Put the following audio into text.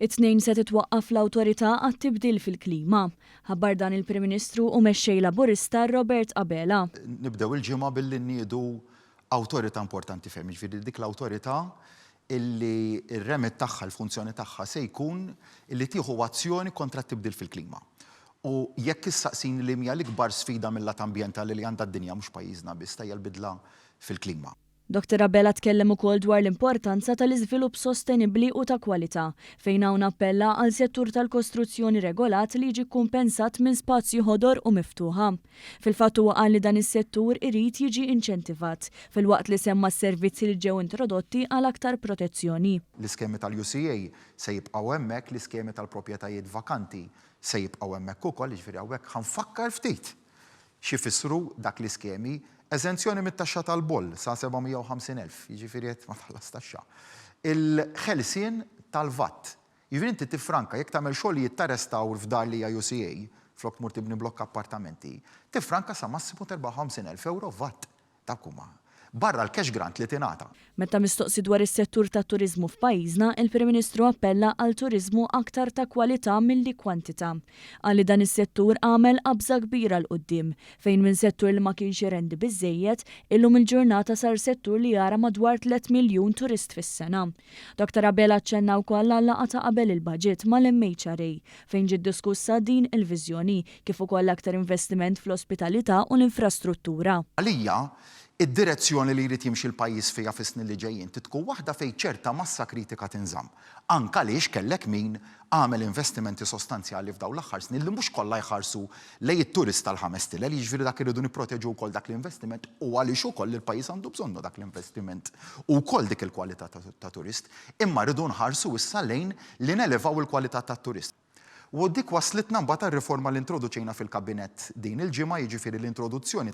It-tnejn se titwaqqaf l-Awtorità għat-tibdil fil-klima. Ħabbar dan il-Prim Ministru u mexxej Laburista Robert Abela. Nibdew il-ġimgħa billi nniedu awtorità importanti ferm, jiġifieri dik l-awtorità illi r-remit tagħha, l-funzjoni tagħha se jkun illi tieħu azzjoni kontra t-tibdil fil-klima. U jekk issaqsin li hija l-ikbar sfida mill-lat ambjentali li għandha d-dinja mhux pajjiżna biss hija l-bidla fil-klima. Dr. Abela tkellem ukoll dwar l-importanza tal-iżvilupp sostenibbli u ta' kwalità fejn hawn appella għal settur tal-kostruzzjoni regolat li jiġi kumpensat minn spazji ħodor u miftuħa. Fil-fatt huwa qal li dan is-settur irid jiġi inċentivat filwaqt li semma s-servizzi li ġew introdotti għal aktar protezzjoni. L-iskemi tal-UCA se jibqgħu hemmhekk, l-iskemi tal-proprjetajiet vakanti se jibqgħu hemmhekk ukoll, jiġifieri hawnhekk ħanfakkar ftit x'ifissru dak l-iskemi. Eżenzjoni mit-taxxa tal-boll sa 750,000, jiġifieri qed ma tħallas taxxa. Il-ħelsien tal-VAT. Jiġifieri inti tifranka jekk tagħmel xogħlijiet ta' restawr f'dar li hija UCA, flok tmur tibni blokk appartamenti, tifranka sa massimu 54,000 euro VAT. Dak huma. Barra l-cash grant li tingħata. Meta mistoqsi dwar is-settur tat-turiżmu f'pajjiżna, il-Prim Ministru appella għal turiżmu aktar ta' kwalità milli kwantità. Qal li dan is-settur għamel qabża kbira l quddiem fejn minn settur li ma kienx irendi biżżejjed, illum il-ġurnata sar settur li jara madwar 3 miljun turist fis-sena. Dr. Abela ċċenna wkoll għal laqgħa ta' qabel il-baġit mal-MHRA fejn ġiet diskussa din il-viżjoni kif ukoll aktar investiment fl-ospitalità u l-infrastruttura. Għalija, id-direzzjoni li jrid jimxi l-pajjiż fiha fis-snin li ġejjin tkun waħda fejn ċerta massa kritika tinżamm. Anke għaliex kellek min għamel investimenti sostanzjali f'dawn l-aħħar snin li mhux kollha jħarsu lejn it-turist tal-5 stilel, jiġifieri dak irridu nipproteġu wkoll dak l-investiment u għaliex ukoll il-pajjiż għandu bżonnu dak l-investiment u wkoll dik il-kwalità ta' turist, imma rridu nħarsu issa lejn li nelevaw il-kwalità tat-turist. U dik waslitna mbagħad ar-riforma li introduċejna fil-kabinett din il-ġimgħa, jiġifieri l-introduzzjoni